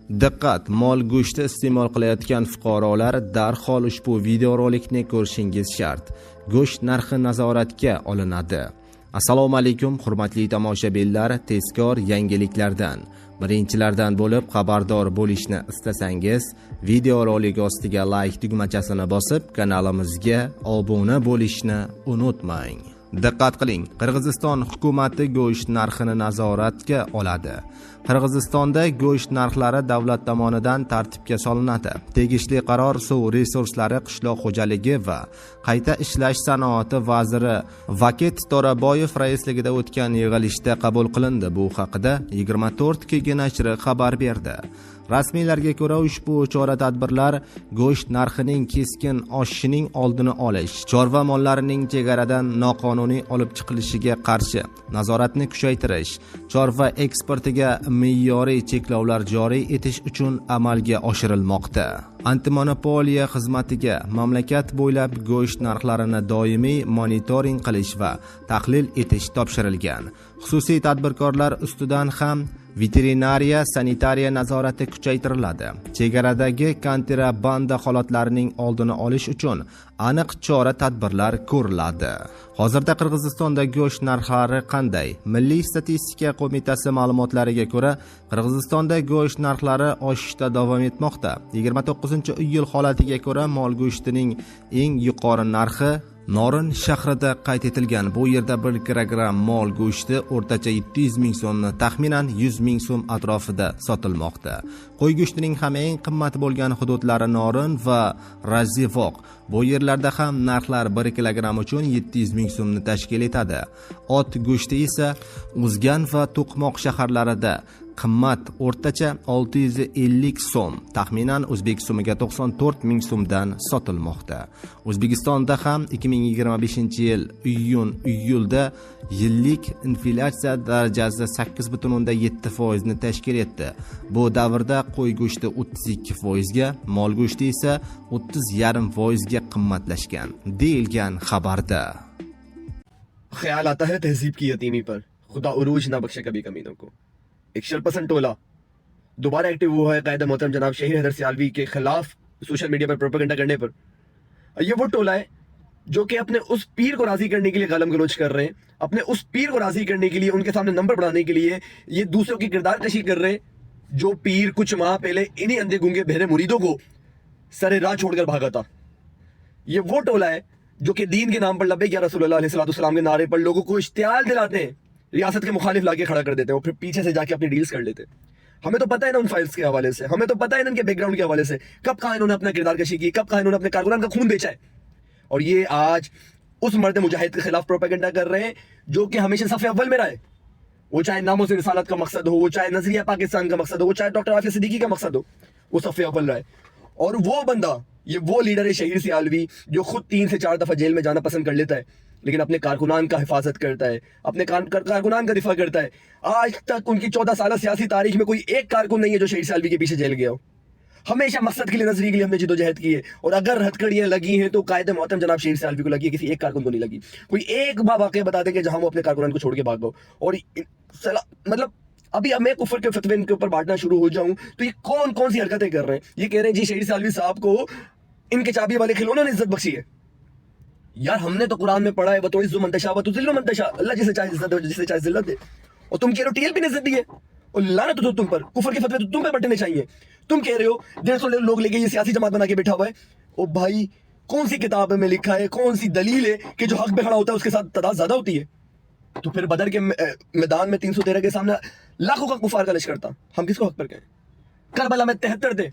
Diqqat, mol go'shti iste'mol qilayotgan fuqarolar darhol ushbu videorolikni ko'rishingiz shart. Go'sht narxi nazoratga olinadi. Assalomu alaykum, hurmatli tomoshabinlar, tezkor yangiliklardan birinchilardan bo'lib xabardor bo'lishni istasangiz, videorolik ostiga like tugmachasini bosib, kanalimizga obuna bo'lishni unutmang. Diqqat qiling, Qirg'iziston hukumati go'sht narxini nazoratga oladi. Qirg'izistonda go'sht narxlari davlat tomonidan tartibga solinadi. Tegishli qaror suv resurslari, qishloq xo'jaligi va qayta ishlash sanoati vaziri Vaket To'raboyev raisligida o'tgan yig'ilishda qabul qilindi. Bu haqida 24 KG nashri xabar berdi. Rasmiylarga ko'ra, ushbu chora-tadbirlar go'sht narxining keskin oshishining oldini olish, chorva mollarining chegaradan noqonuniy olib chiqilishiga qarshi nazoratni kuchaytirish, chorva eksportiga me'yoriy cheklovlar joriy etish uchun amalga oshirilmoqda. Antimonopoliya xizmatiga mamlakat bo'ylab go'sht narxlarini doimiy monitoring qilish va tahlil etish topshirilgan. Xususiy tadbirkorlar ustidan ham veterinariya sanitariya nazorati kuchaytiriladi. Chegaradagi kontrabanda holatlarining oldini olish uchun aniq chora-tadbirlar ko'riladi. Hozirda Qirg'izistonda go'sht narxlari qanday? Milliy statistika qo'mitasi ma'lumotlariga ko'ra, Qirg'izistonda go'sht narxlari oshishda davom etmoqda. 29-iyul holatiga ko'ra, mol go'shtining eng yuqori narxi Norin shahrida qayd etilgan. Bu yerda 1 kilogramm mol go'shti o'rtacha 700 ming so'mni, taxminan 100 ming so'm atrofida sotilmoqda. Qo'y go'shtining ham eng qimmat bo'lgan hududlari Norin va Razivoq. Bu yerlarda ham narxlar 1 kilogramm uchun 700 ming so'mni tashkil etadi. Ot go'shti esa Uzgan va To'qmoq shaharlarida qimmat, o'rtacha 650 so'm, taxminan o'zbek so'miga 94 ming so'mdan sotilmoqda. O'zbekistonda ham 2025-yil iyulda yillik inflyatsiya darajasi 8.7% ni tashkil etdi. Bu davrda qo'y go'shti 32% ga, mol go'shti esa 30.5% ga qimmatlashgan, deyilgan xabarda. ख्याल आता है तहजीब की यतीमी पर, खुदा उरूज ना बख्शे कभी कमीनों को। एक शरपसंद टोला दोबारा एक्टिव हुआ है कायदा मोहतरम जनाब शहीद हैदर सियालवी के खिलाफ सोशल मीडिया पर प्रोपेगेंडा करने पर। ये वो टोला है जो कि अपने उस पीर को राजी करने के लिए गालम गलोच कर रहे हैं, अपने उस पीर को राजी करने के लिए, उनके सामने नंबर बढ़ाने के लिए ये दूसरों की किरदार कशी कर रहे हैं। जो पीर कुछ माह पहले इन्हीं अंधे गूंगे बहरे मुरीदों को सरे राह छोड़कर भागा था। ये वो टोला है जो कि दीन के नाम पर लब्बैक या रसूलुल्लाह अलैहिस्सलाम के नारे पर लोगों को इश्तियाल दिलाते हैं, रियासत के मुखालिफ लाके खड़ा कर देते हैं और फिर पीछे से जाके अपनी डील्स कर लेते हैं। हमें तो पता है ना उन फाइल्स के हवाले से, हमें तो पता है ना इनके बैकग्राउंड के हवाले से, कब कहाँ इन्होंने अपना किरदार कशी की, कब कहाँ इन्होंने अपने कारकुनान का खून बेचा है। और ये आज उस मर्द मुजाहिद के खिलाफ प्रोपेगेंडा कर रहे हैं जो कि हमेशा सफ़े अव्वल में रहा है। वो चाहे नामो से रिसालत का मकसद हो, वो चाहे नजरिया पाकिस्तान का मकसद हो, वो चाहे डॉक्टर आफिया सिद्दीकी का मकसद हो, वो सफ़े अव्वल रहा है। और वो बंदा, ये वो लीडर है शहीद सियालवी जो खुद 3 से 4 दफा जेल में जाना पसंद कर लेता है, लेकिन अपने कारकुनान का हिफाजत करता है, अपने कारकुनान का दिफा करता है। आज तक उनकी 14 साल सियासी तारीख में कोई एक कारकुन नहीं है जो शहीद सियालवी के पीछे जेल गया हो। हमेशा मकसद के लिए, नजरिए के लिए हमने जिदोजहद की है। और अगर हथकड़ियां लगी हैं तो कायदे मोहतरम जनाब शहीद सियालवी को लगी है, किसी एक कारकुन को नहीं लगी। कोई एक वाक़या बता देंगे जहां वो अपने कारकुनान को छोड़ के भाग गो। और मतलब अभी अब मैं कुफर के फतवे इनके ऊपर बांटना शुरू हो जाऊं तो ये कौन कौन सी हरकतें कर रहे हैं। ये कह रहे हैं जी शहीद सियालवी साहब को इनके चाबी वाले खिलौनों ने इज्जत बख्शी है। यार हमने तो कुरान में पढ़ा है वतुइज़्ज़ु मन तशा वतुज़िल्लु मन तशा, अल्लाह जिसे चाहे इज्जत दे, जिसे चाहे जिल्लत दे। और तुम कह रहे हो टीएलपी ने इज्जत दी है, और लानत तो तुम पर, कुफर के फतवे तो तुम पे बटने चाहिए। तुम कह रहे हो 150 लोग लेके ये सियासी जमात बना के बैठा हुआ है। ओ भाई, कौन सी किताब में लिखा है, कौन सी दलील है कि जो हक पे खड़ा होता है उसके साथ तादाद ज्यादा होती है। तो फिर बदर के मैदान में 313 के सामने लाखों का कुफार का लश्कर था, हम किसको हक पर कहें। करबला में 73 थे।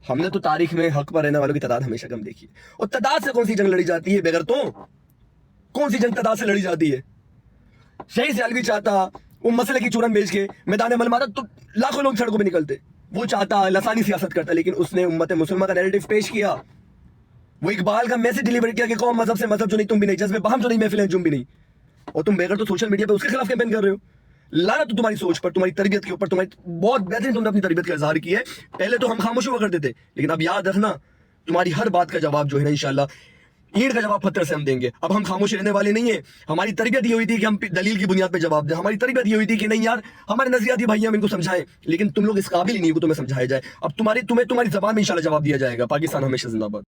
हमने तो तारीख में हक पर रहने वालों की तादाद हमेशा कम देखी है। और तादाद से कौन सी जंग लड़ी जाती है बेगैरतों, कौन सी जंग तादाद से लड़ी जाती है। शहीद सियालवी चाहता वो मसले की चूरन बेच के मैदान मलमारा तो लाखों लोग सड़कों पे निकलते। वो चाहता लसानी सियासत करता, लेकिन उसने उम्मत मुसलमान का नैरेटिव पेश किया। वो इकबाल का मैसेज डिलीवर किया कि कौन मजहब से मजहब जो नहीं, तुम भी नहीं, जज्बे बहम जो नहीं, महफिलें जुम भी नहीं। और तुम बेगर तो सोशल मीडिया पे उसके खिलाफ कैंपेन कर रहे हो। लानत तो तुम्हारी सोच पर, तुम्हारी तरबियत के ऊपर, तुम्हारी बहुत बेहतरीन तुमने अपनी तरबियत का इजहार किया है। पहले तो हम खामोश हुआ करते थे, लेकिन अब याद रखना तुम्हारी हर बात का जवाब जो है ना इंशाल्लाह اینٹ کا جواب پتھر سے ہم دیں گے. اب ہم خاموش رہنے والے نہیں ہیں. ہماری تربیت یہ ہوئی تھی کہ ہم دلیل کی بنیاد پہ جواب دیں. ہماری تربیت یہ ہوئی تھی کہ نہیں یار ہمارے نظریاتی بھائی ہم ان کو سمجھائیں, لیکن تم لوگ اس قابل ہی نہیں ہو کہ تمہیں سمجھایا جائے. اب تمہیں تمہاری زبان میں انشاءاللہ جواب دیا جائے گا. پاکستان ہمیشہ زندہ باد.